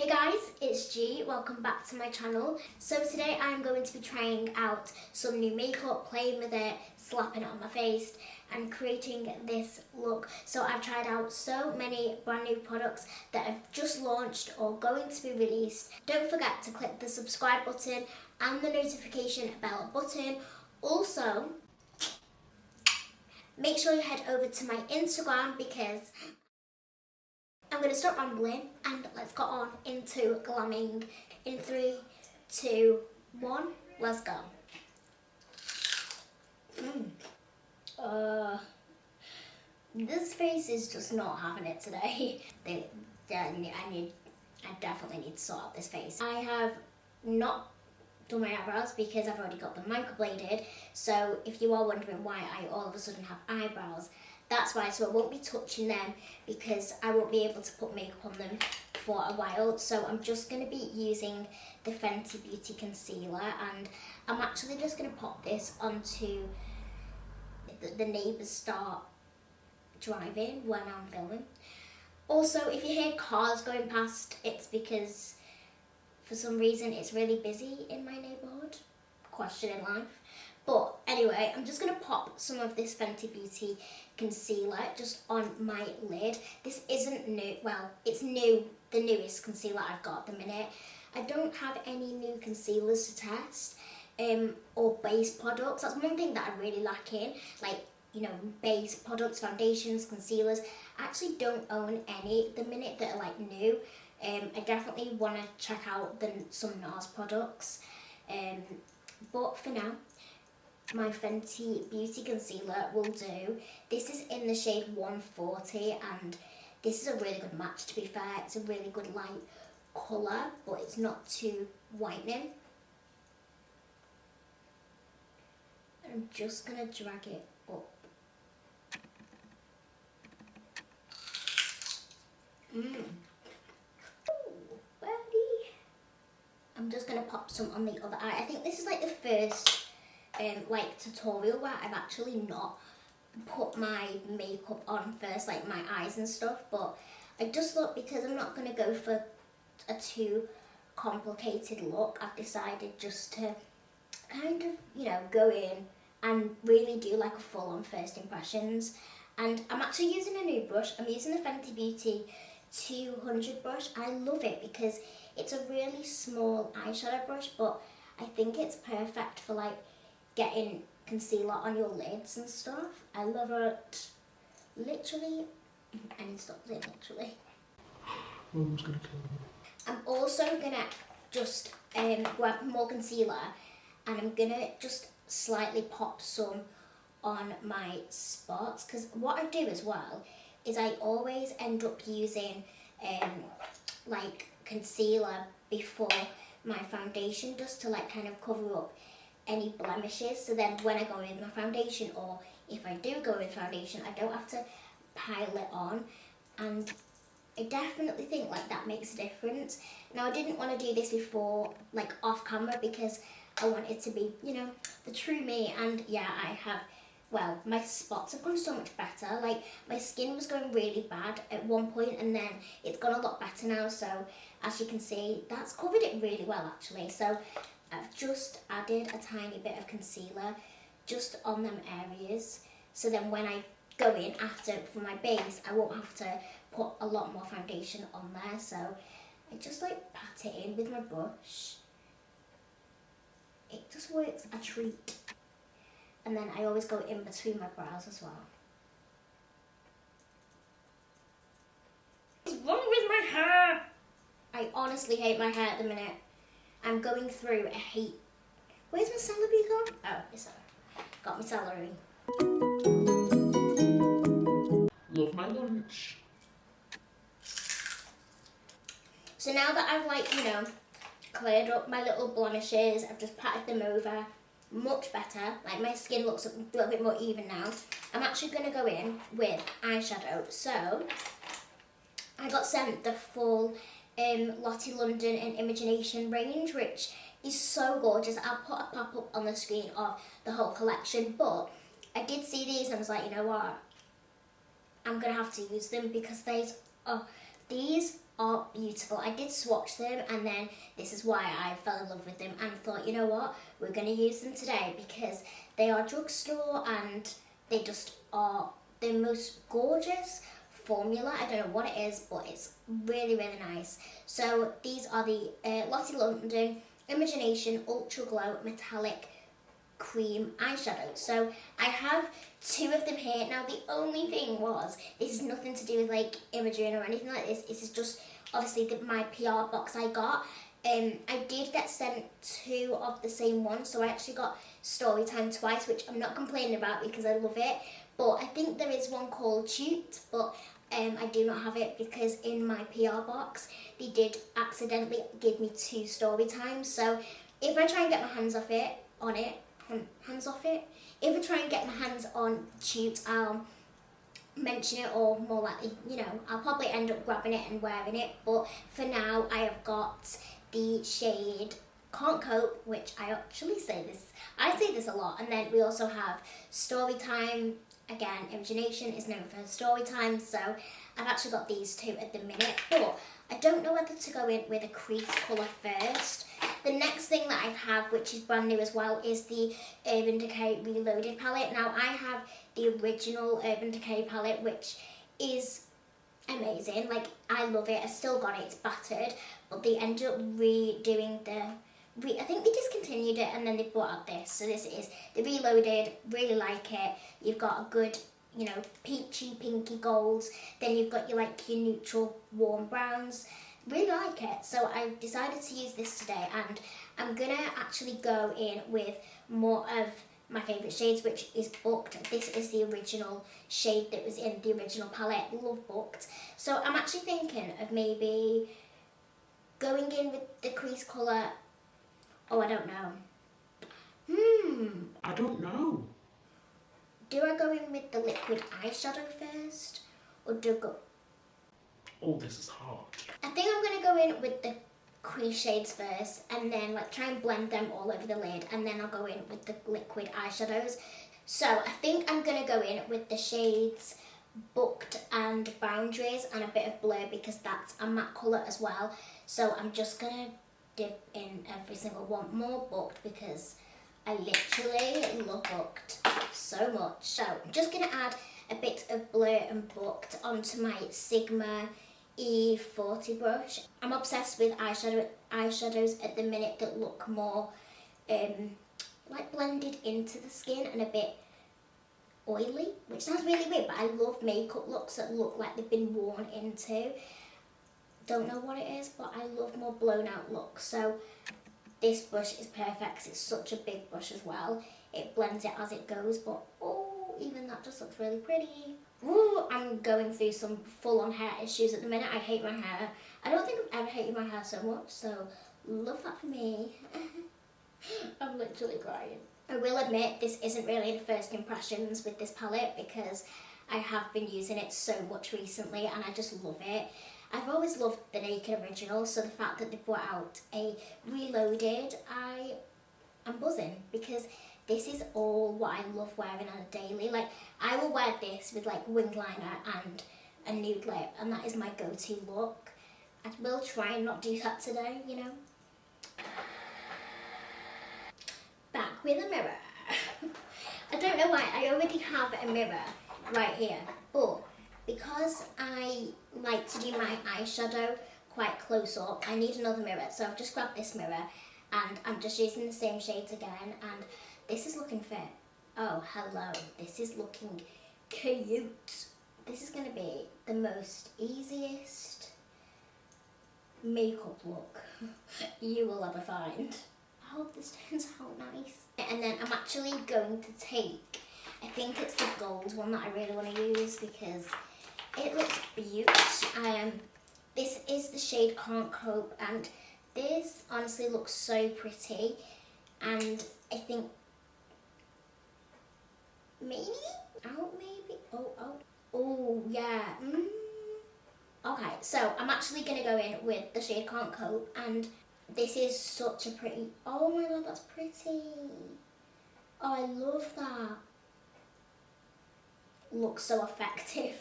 guys, it's G. Welcome back to my channel. So today I'm going to be trying out some new makeup, playing with it, slapping it on my face and creating this look. So I've tried out so many brand new products that have just launched or going to be released. Don't forget to click the subscribe button and the notification bell button. Also, make sure you head over to my Instagram because I'm going to stop rambling and let's get on into glamming. In 3, 2, 1, let's go. This face is just not having it today. I definitely need to sort out this face. I have not done my eyebrows because I've already got them microbladed. So if you are wondering why I all of a sudden have eyebrows, that's why. So I won't be touching them because I won't be able to put makeup on them for a while. So I'm just going to be using the Fenty Beauty Concealer, and I'm actually just going to pop this onto the neighbours start driving when I'm filming. Also, if you hear cars going past, it's because for some reason it's really busy in my neighbourhood. Question in life. But anyway, I'm just going to pop some of this Fenty Beauty Concealer just on my lid. This isn't new, well, it's new, the newest concealer I've got at the minute. I don't have any new concealers to test or base products. That's one thing that I really lack in, like, you know, base products, foundations, concealers. I actually don't own any at the minute that are like new. I definitely want to check out some NARS products. But for now, my Fenty Beauty Concealer will do. This is in the shade 140 and this is a really good match, to be fair. It's a really good light colour, but it's not too whitening. I'm just going to drag it up. Ooh, ready? I'm just going to pop some on the other eye. I think this is like the first like tutorial where I've actually not put my makeup on first, like my eyes and stuff, but I just thought because I'm not going to go for a too complicated look, I've decided just to kind of, you know, go in and really do like a full-on first impressions. And I'm actually using a new brush. I'm using the Fenty Beauty 200 brush. I love it because it's a really small eyeshadow brush, but I think it's perfect for like getting concealer on your lids and stuff. I love it. Literally, I need to stop saying literally. Mom's gonna kill me. I'm also gonna just grab more concealer and I'm gonna just slightly pop some on my spots, because what I do as well is I always end up using like concealer before my foundation just to like kind of cover up any blemishes, so then when I go in with my foundation, or if I do go with foundation, I don't have to pile it on. And I definitely think like that makes a difference. Now I didn't want to do this before, like off camera, because I want it to be, you know, the true me. And yeah, I have, well, my spots have gone so much better. Like my skin was going really bad at one point and then it's gone a lot better now. So as you can see, that's covered it really well actually. So I've just added a tiny bit of concealer just on them areas. So then when I go in after for my base, I won't have to put a lot more foundation on there. So I just like pat it in with my brush. It just works a treat. And then I always go in between my brows as well. What's wrong with my hair? I honestly hate my hair at the minute. I'm going through a hate. Where's my celery gone? Oh, it's got my celery. Love my lunch. So now that I've like, you know, cleared up my little blemishes, I've just patted them over, much better. Like my skin looks a little bit more even now. I'm actually going to go in with eyeshadow. So I got sent the full Lottie London and Imogenation range, which is so gorgeous. I'll put a pop-up on the screen of the whole collection, but I did see these and I was like, you know what, I'm gonna have to use them because these are beautiful. I did swatch them, and then this is why I fell in love with them and thought, you know what, we're going to use them today because they are drugstore and they just are the most gorgeous formula. I don't know what it is, but it's really, really nice. So these are the Lottie London Imogenation Ultra Glow Metallic Cream eyeshadow. So I have two of them here. Now the only thing was, this is nothing to do with like Imogen or anything like this. This is just obviously my PR box I got. I did get sent two of the same one, so I actually got Storytime twice, which I'm not complaining about because I love it. But I think there is one called Toot, but I do not have it because in my PR box they did accidentally give me two Storytimes. So if I try and get my hands off it, if I try and get my hands on Toot, I'll mention it, or more likely, you know, I'll probably end up grabbing it and wearing it. But for now, I have got the shade Can't Cope, which I say this a lot. And then we also have Storytime. Again, Imogenation is known for her Storytime, so I've actually got these two at the minute. But I don't know whether to go in with a crease colour first. The next thing that I have, which is brand new as well, is the Urban Decay Reloaded palette. Now, I have the original Urban Decay palette, which is amazing. Like, I love it. I still got it. It's battered. But they ended up redoing I think they discontinued it and then they brought out this. So this is the Reloaded. Really like it. You've got a good, you know, peachy, pinky golds. Then you've got your neutral warm browns. Really like it. So I decided to use this today, and I'm gonna actually go in with more of my favourite shades, which is Booked. This is the original shade that was in the original palette. Love Booked. So I'm actually thinking of maybe going in with the crease colour. Oh, I don't know. I don't know. Do I go in with the liquid eyeshadow first, or do I go... Oh, this is hard. I think I'm going to go in with the crease shades first, and then try and blend them all over the lid, and then I'll go in with the liquid eyeshadows. So I think I'm going to go in with the shades Booked and Boundaries and a bit of Blur, because that's a matte colour as well. So I'm just going to dip in every single one. More Booked because I literally love Booked so much. So I'm just going to add a bit of Blur and Booked onto my Sigma E40 brush. I'm obsessed with eyeshadows at the minute that look more blended into the skin and a bit oily, which sounds really weird, but I love makeup looks that look like they've been worn into. Don't know what it is, but I love more blown out looks. So this brush is perfect because it's such a big brush as well. It blends it as it goes, but oh, even that just looks really pretty. Ooh, I'm going through some full-on hair issues at the minute. I hate my hair. I don't think I've ever hated my hair so much, so love that for me. I'm literally crying. I will admit this isn't really the first impressions with this palette because I have been using it so much recently and I just love it. I've always loved the Naked Original, so the fact that they brought out a Reloaded, I'm buzzing because this is all what I love wearing on a daily. I will wear this with wing liner and a nude lip, and that is my go-to look. I will try and not do that today, you know. Back with a mirror. I don't know why, I already have a mirror right here, but because I like to do my eyeshadow quite close up, I need another mirror. So I've just grabbed this mirror and I'm just using the same shades again, and this is looking fit. Oh, hello. This is looking cute. This is going to be the most easiest makeup look you will ever find. I hope this turns out nice. And then I'm actually going to take, I think it's the gold one that I really want to use because it looks beautiful. This is the shade Can't Cope, and this honestly looks so pretty, and I think maybe, oh yeah, Okay, so I'm actually going to go in with the shade Can't Cope, and this is such a pretty, oh my god, that's pretty. Oh, I love that. Looks so effective.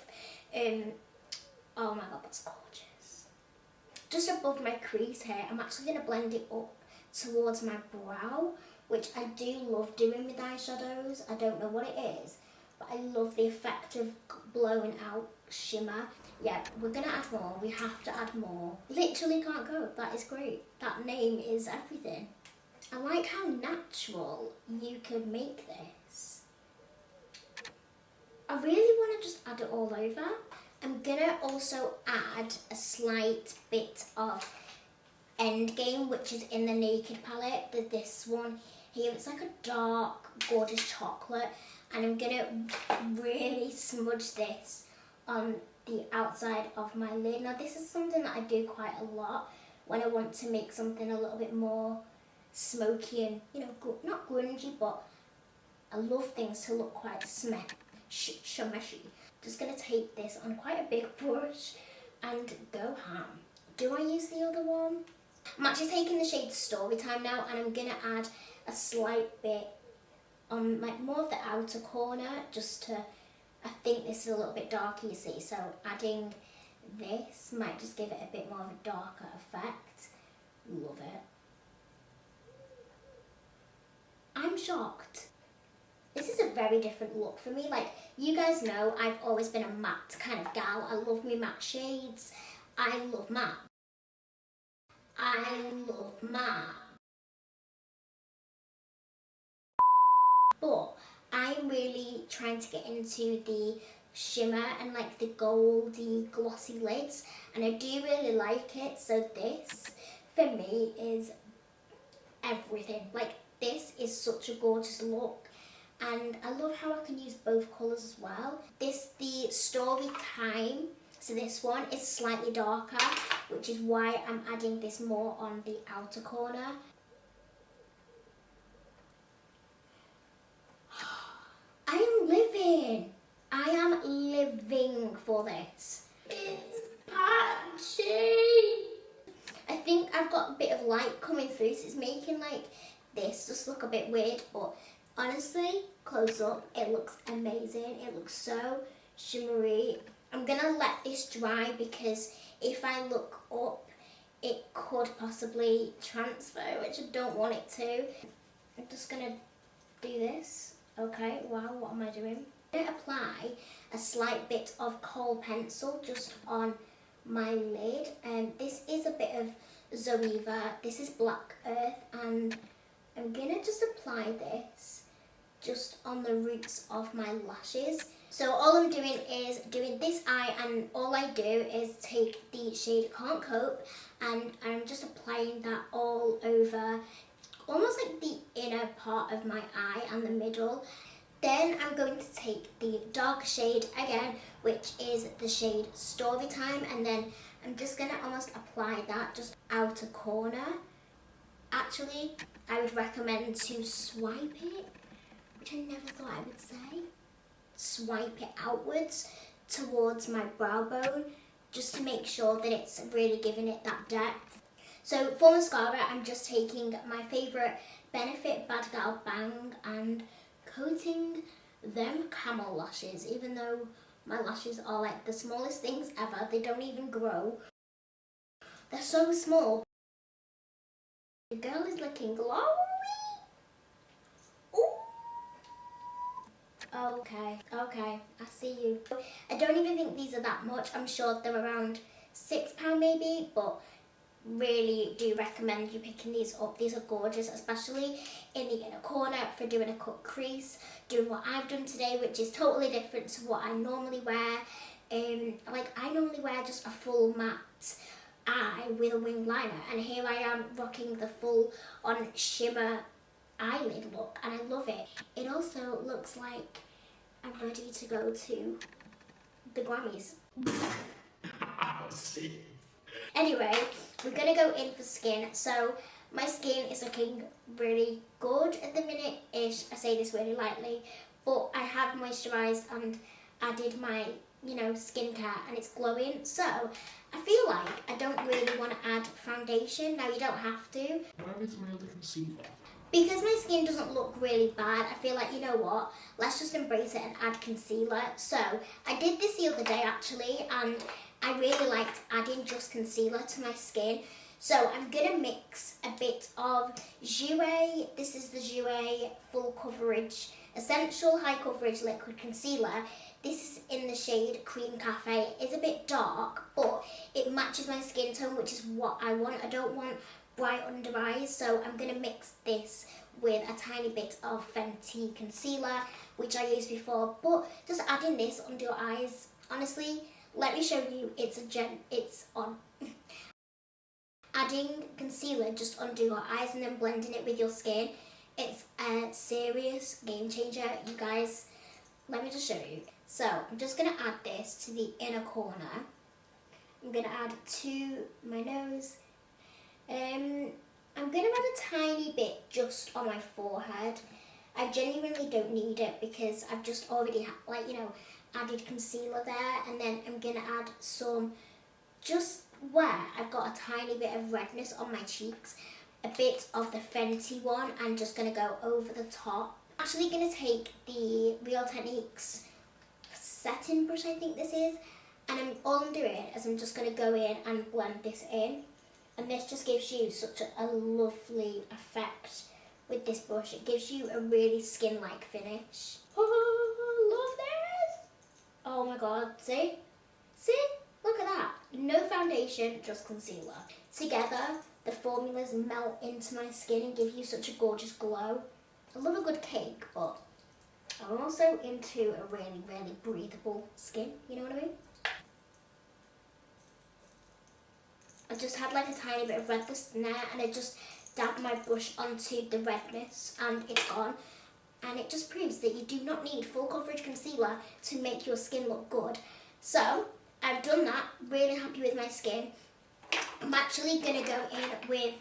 Oh my god, that's gorgeous. just above my crease here. I'm actually going to blend it up towards my brow, which I do love doing with eyeshadows. I don't know what it is, but I love the effect of blowing out shimmer. Yeah, we're going to add more. We have to add more. Literally can't go. That is great. That name is everything. I like how natural you could make this. I really want to just add it all over. I'm going to also add a slight bit of Endgame, which is in the Naked palette. This one here, it's like a dark, gorgeous chocolate. And I'm going to really smudge this on the outside of my lid. Now this is something that I do quite a lot when I want to make something a little bit more smoky and, you know, not grungy, but I love things to look quite shumishy. Just going to take this on quite a big brush and go ham. Do I use the other one? I'm actually taking the shade Storytime now, and I'm going to add a slight bit on like more of the outer corner, just to, I think this is a little bit darker, you see, so adding this might just give it a bit more of a darker effect. Love it. I'm shocked. This is a very different look for me. Like, you guys know I've always been a matte kind of gal. I love me matte shades. I love matte. I love matte. But I'm really trying to get into the shimmer and like the goldy glossy lids, and I do really like it. So this for me is everything. Like, this is such a gorgeous look, and I love how I can use both colours as well. This, the Storytime, so this one is slightly darker, which is why I'm adding this more on the outer corner. I am living for this. It's patchy. I think I've got a bit of light coming through, so it's making like this just look a bit weird, but honestly, close up, it looks amazing. It looks so shimmery. I'm gonna let this dry because if I look up, it could possibly transfer, which I don't want it to. I'm just gonna do this. Okay, wow, what am I doing? I'm going to apply a slight bit of Kohl pencil just on my lid. This is a bit of Zoeva. This is Black Earth, and I'm going to just apply this just on the roots of my lashes. So all I'm doing is doing this eye, and all I do is take the shade Can't Cope, and I'm just applying that all over, almost like the inner part of my eye and the middle. Then I'm going to take the dark shade again, which is the shade Storytime, and then I'm just going to almost apply that just outer corner. Actually, I would recommend to swipe it, which I never thought I would say. Swipe it outwards towards my brow bone, just to make sure that it's really giving it that depth. So for mascara, I'm just taking my favourite Benefit Bad Gal Bang and coating them camel lashes, even though my lashes are like the smallest things ever. They don't even grow. They're so small. The girl is looking glowy. Ooh. Okay, I see you. I don't even think these are that much. I'm sure they're around £6 maybe, but really do recommend you picking these up. These are gorgeous, especially in the inner corner for doing a cut crease, doing what I've done today, which is totally different to what I normally wear. Like, I normally wear just a full matte eye with a winged liner, and here I am rocking the full on shimmer eyelid look, and I love it. It also looks like I'm ready to go to the Grammys. Anyway, we're going to go in for skin. So my skin is looking really good at the minute-ish. I say this really lightly, but I have moisturised and added my, you know, skincare, and it's glowing. So I feel like I don't really want to add foundation. Now, you don't have to. Where is my other concealer? Because my skin doesn't look really bad, I feel like, you know what, let's just embrace it and add concealer. So I did this the other day actually, and I really liked adding just concealer to my skin. So I'm going to mix a bit of Jouer. This is the Jouer Full Coverage Essential High Coverage Liquid Concealer. This is in the shade Cream Cafe. It's a bit dark, but it matches my skin tone, which is what I want. I don't want bright under eyes, so I'm going to mix this with a tiny bit of Fenty concealer, which I used before, but just adding this under your eyes, honestly, let me show you, it's on. Adding concealer just under your eyes and then blending it with your skin, it's a serious game changer, you guys. Let me just show you. So I'm just going to add this to the inner corner. I'm going to add to my nose. I'm going to add a tiny bit just on my forehead. I genuinely don't need it because I've just already added concealer there, and then I'm going to add some just where I've got a tiny bit of redness on my cheeks, a bit of the Fenty one, and just going to go over the top. I'm actually going to take the Real Techniques setting brush, I think this is, and all I'm doing is I'm just going to go in and blend this in. And this just gives you such a lovely effect with this brush. It gives you a really skin-like finish. Oh, love this! Oh my god, see? See? Look at that. No foundation, just concealer. Together, the formulas melt into my skin and give you such a gorgeous glow. I love a good cake, but I'm also into a really, really breathable skin. You know what I mean? I just had like a tiny bit of redness in there, and I just dabbed my brush onto the redness and it's gone. And it just proves that you do not need full coverage concealer to make your skin look good. So I've done that, really happy with my skin. I'm actually going to go in with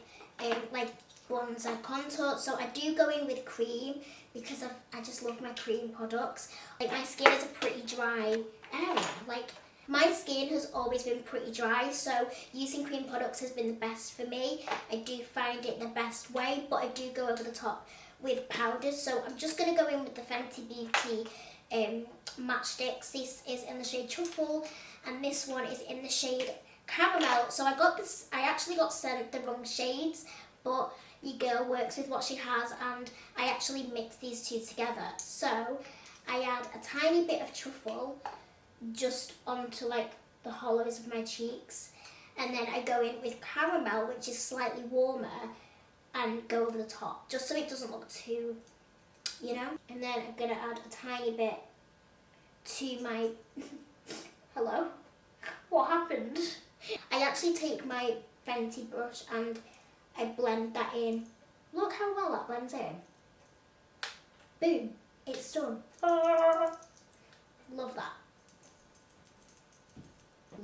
like bronzer contour. So I do go in with Creme because I just love my cream products. Like my skin is a pretty dry area. Like my skin has always been pretty dry, so using cream products has been the best for me. I do find it the best way, but I do go over the top with powders. So I'm just going to go in with the Fenty Beauty matchsticks. This is in the shade Truffle, and this one is in the shade Caramel. So I actually got sent the wrong shades, but your girl works with what she has, and I actually mixed these two together. So I add a tiny bit of Truffle just onto like the hollows of my cheeks, and then I go in with Caramel, which is slightly warmer, and go over the top just so it doesn't look too, you know. And then I'm gonna add a tiny bit to my hello, what happened? I actually take my Fenty brush and I blend that in. Look how well that blends in. Boom, it's done. Love that.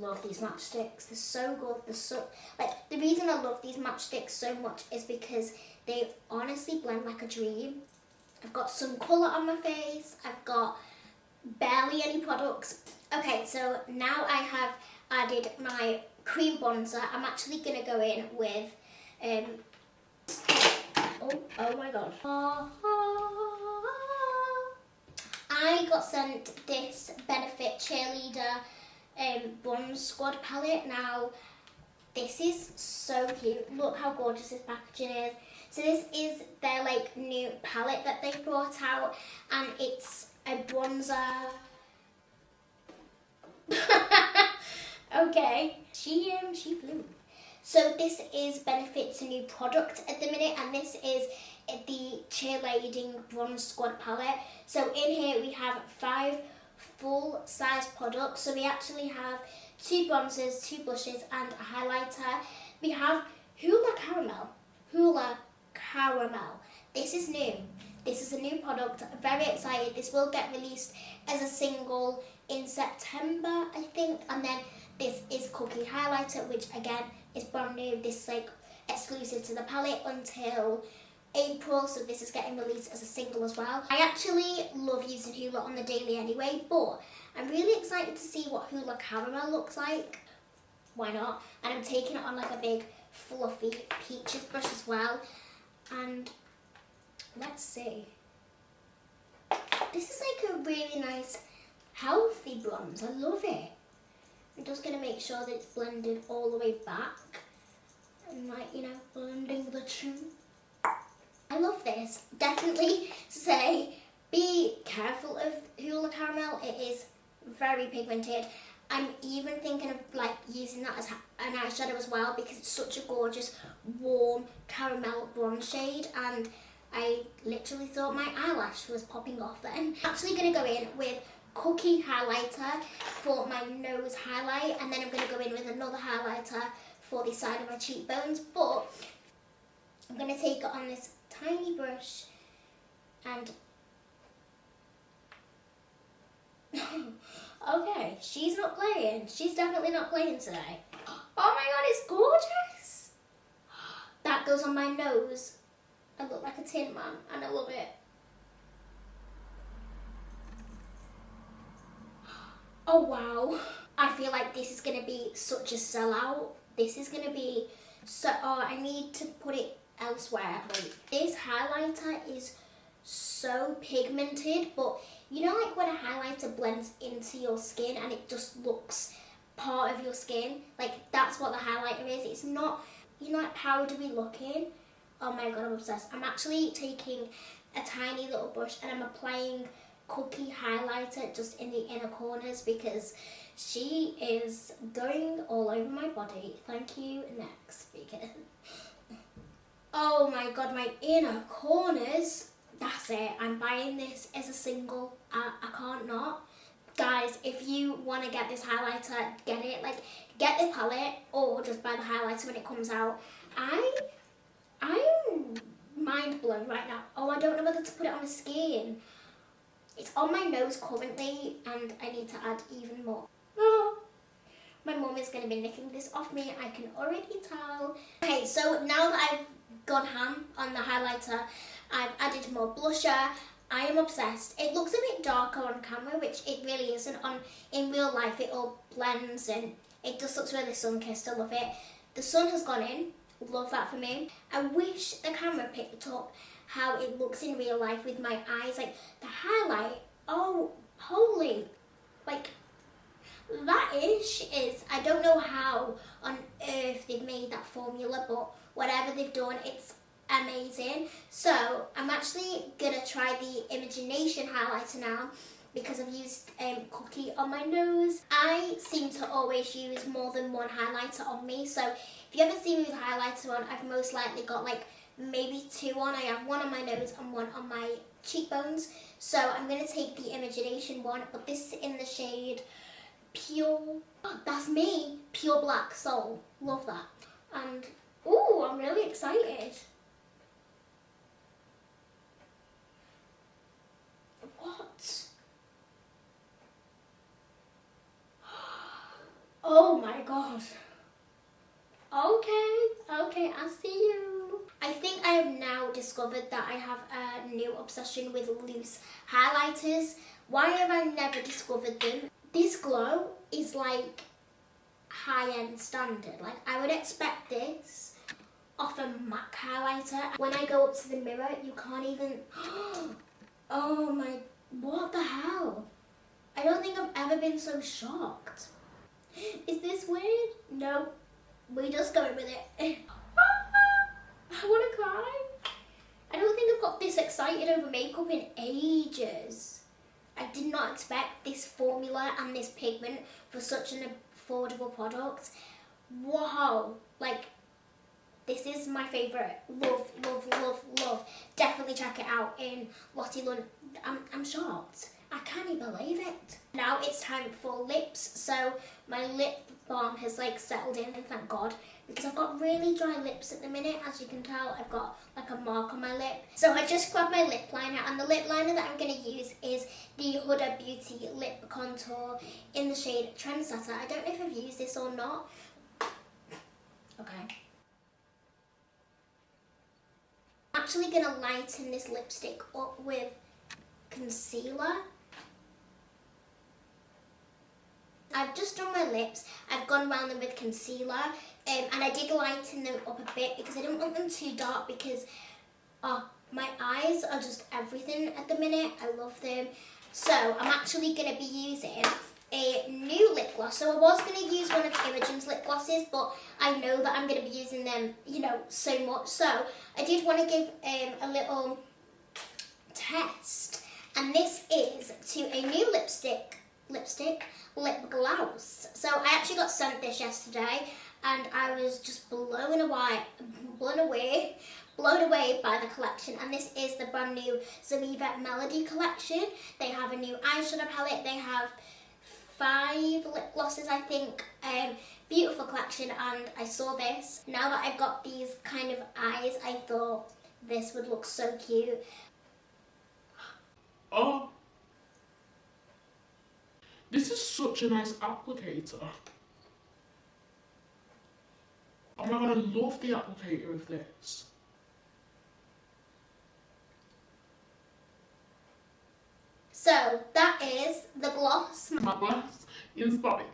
Love these matchsticks. They're so good. They're so like, the reason I love these matchsticks so much is because they honestly blend like a dream. I've got some colour on my face. I've got barely any products. Okay, so now I have added my cream bronzer. I'm actually gonna go in with oh my god. I got sent this Benefit Cheerleader Bronze Squad palette. Now this is so cute. Look how gorgeous this packaging is. So this is their like new palette that they brought out, and it's a bronzer. Okay, she flew. So this is Benefit's new product at the minute, and this is the Cheerleading Bronze Squad palette. So in here we have 5 full-size products. So we actually have 2 bronzers, 2 blushes, and a highlighter. We have Huda Caramel. This is new. This is a new product. I'm very excited. This will get released as a single in September, I think. And then this is Cookie Highlighter, which again is brand new. This is like exclusive to the palette until April, so this is getting released as a single as well. I actually love using Hoola on the daily anyway, but I'm really excited to see what Hoola Caramel looks like. Why not? And I'm taking it on like a big fluffy peaches brush as well. And let's see. This is like a really nice healthy bronze. I love it. I'm just going to make sure that it's blended all the way back. And like, you know, blending the two. I love this. Definitely say, be careful of Huda Caramel. It is very pigmented. I'm even thinking of like using that as an eyeshadow as well because it's such a gorgeous, warm caramel bronze shade, and I literally thought my eyelash was popping off then. I'm actually going to go in with Cookie highlighter for my nose highlight, and then I'm going to go in with another highlighter for the side of my cheekbones, but I'm going to take it on this tiny brush and okay, she's not playing. She's definitely not playing today. Oh my god, it's gorgeous. That goes on my nose. I look like a Tin Man and I love it. Oh wow. I feel like this is going to be such a sellout. This is going to be so... Oh, I need to put it elsewhere. Wait. This highlighter is so pigmented, but you know like when a highlighter blends into your skin and it just looks part of your skin? Like that's what the highlighter is. It's not, you know, like powdery looking. Oh my god, I'm obsessed. I'm actually taking a tiny little brush and I'm applying Cookie highlighter just in the inner corners because she is going all over my body. Thank you, next speaker. Oh my god, my inner corners. That's it. I'm buying this as a single. I can't not. Guys, if you want to get this highlighter, get it. Like, get the palette or just buy the highlighter when it comes out. I'm mind blown right now. Oh, I don't know whether to put it on the skin. It's on my nose currently and I need to add even more. Oh, my mum is going to be nicking this off me. I can already tell. Okay, so now that I've gone ham on the highlighter, I've added more blusher. I am obsessed. It looks a bit darker on camera, which it really isn't. In real life, it all blends and it just looks really sun-kissed. I love it. The sun has gone in. Love that for me. I wish the camera picked up how it looks in real life with my eyes. Like, the highlight, oh, holy, like, that is, I don't know how on earth they've made that formula, but whatever they've done, it's amazing. So I'm actually gonna try the Imogenation highlighter now because I've used Cookie on my nose. I seem to always use more than one highlighter on me, so if you ever see me with highlighter on, I've most likely got like maybe two on. I have one on my nose and one on my cheekbones. So I'm gonna take the Imogenation one, but this is in the shade Pure, that's me, Pure Black Soul. Love that. And ooh, I'm really excited. What? Oh my god. Okay, I see you. I think I have now discovered that I have a new obsession with loose highlighters. Why have I never discovered them? This glow is like high-end standard. Like, I would expect this off a MAC highlighter. When I go up to the mirror, you can't even... Oh my... What the hell? I don't think I've ever been so shocked. Is this weird? No. We're just going with it. I want to cry. I don't think I've got this excited over makeup in ages. I did not expect this formula and this pigment for such an affordable product. Wow. Like, this is my favourite. Love, love, love, love. Definitely check it out in Lottie London. I'm shocked. I can't even believe it. Now it's time for lips. So my lip balm has like settled in, and thank God, because I've got really dry lips at the minute. As you can tell, I've got like a mark on my lip. So I just grabbed my lip liner, and the lip liner that I'm going to use is the Huda Beauty Lip Contour in the shade Trendsetter. I don't know if I've used this or not. Okay. I'm actually going to lighten this lipstick up with concealer. I've just done my lips, I've gone around them with concealer, and I did lighten them up a bit because I didn't want them too dark because my eyes are just everything at the minute. I love them. So I'm actually going to be using a new lip gloss. So I was going to use one of Imogen's lip glosses, but I know that I'm going to be using them, you know, so much. So I did want to give a little test, and this is to a new lip gloss. So I actually got sent this yesterday, and I was just blown away by the collection. And this is the brand new Zoeva Melody Collection. They have a new eyeshadow palette. They have 5 lip glosses, I think. Beautiful collection, and I saw this. Now that I've got these kind of eyes, I thought this would look so cute. Oh, this is such a nice applicator. Oh my god, I love the applicator of this. So that is the gloss. My glass inspired.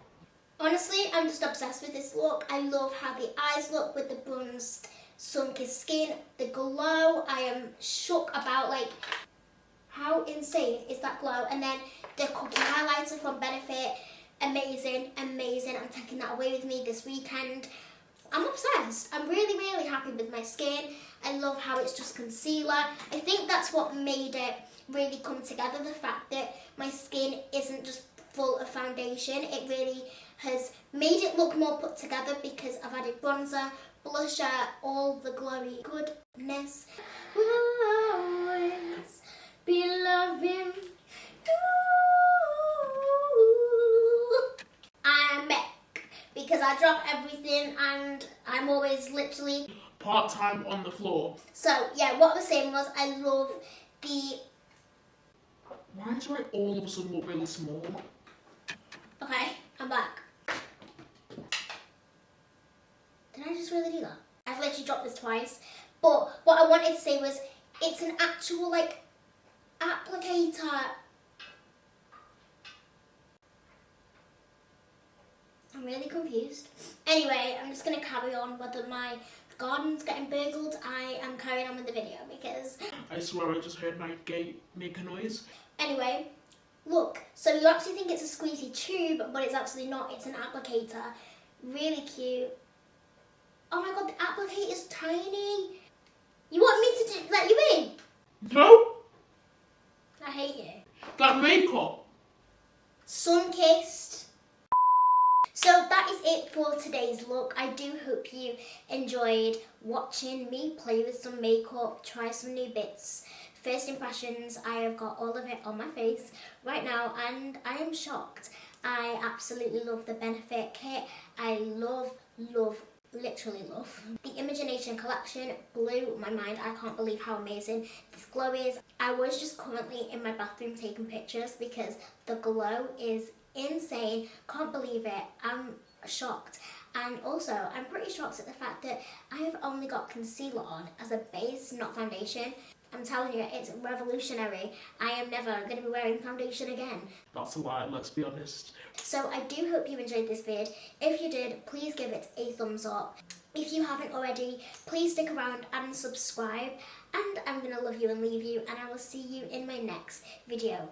Honestly, I'm just obsessed with this look. I love how the eyes look with the bronzed, sunken skin, the glow. I am shook about, like, how insane is that glow. And then the cookie highlighter from Benefit, amazing, amazing. I'm taking that away with me this weekend. I'm obsessed. I'm really, really happy with my skin. I love how it's just concealer. I think that's what made it really come together, the fact that my skin isn't just full of foundation. It really has made it look more put together because I've added bronzer, blusher, all the glowy goodness. Will always be loving you. I'm back because I drop everything and I'm always literally Part-time on the floor. So yeah, what I was saying was I love the... Why do I all of a sudden look really small? Okay, I'm back. Did I just really do that? I've literally dropped this twice. But what I wanted to say was it's an actual, like, applicator. I'm really confused. Anyway, I'm just going to carry on. Whether my garden's getting burgled, I am carrying on with the video because... I swear I just heard my gate make a noise. Anyway, look. So you actually think it's a squeezy tube, but it's actually not. It's an applicator. Really cute. Oh my god, the applicator's tiny. You want me to let you in? No! I hate you. That makeup! Sun-kissed. So that is it for today's look. I do hope you enjoyed watching me play with some makeup, try some new bits. First impressions, I have got all of it on my face right now and I am shocked. I absolutely love the Benefit kit. I literally love. The Imogenation collection blew my mind. I can't believe how amazing this glow is. I was just currently in my bathroom taking pictures because the glow is insane. Can't believe it. I'm shocked. And also, I'm pretty shocked at the fact that I have only got concealer on as a base, not foundation. I'm telling you, it's revolutionary. I am never going to be wearing foundation again. That's a lie, let's be honest. So I do hope you enjoyed this vid. If you did, please give it a thumbs up. If you haven't already, please stick around and subscribe. And I'm going to love you and leave you. And I will see you in my next video.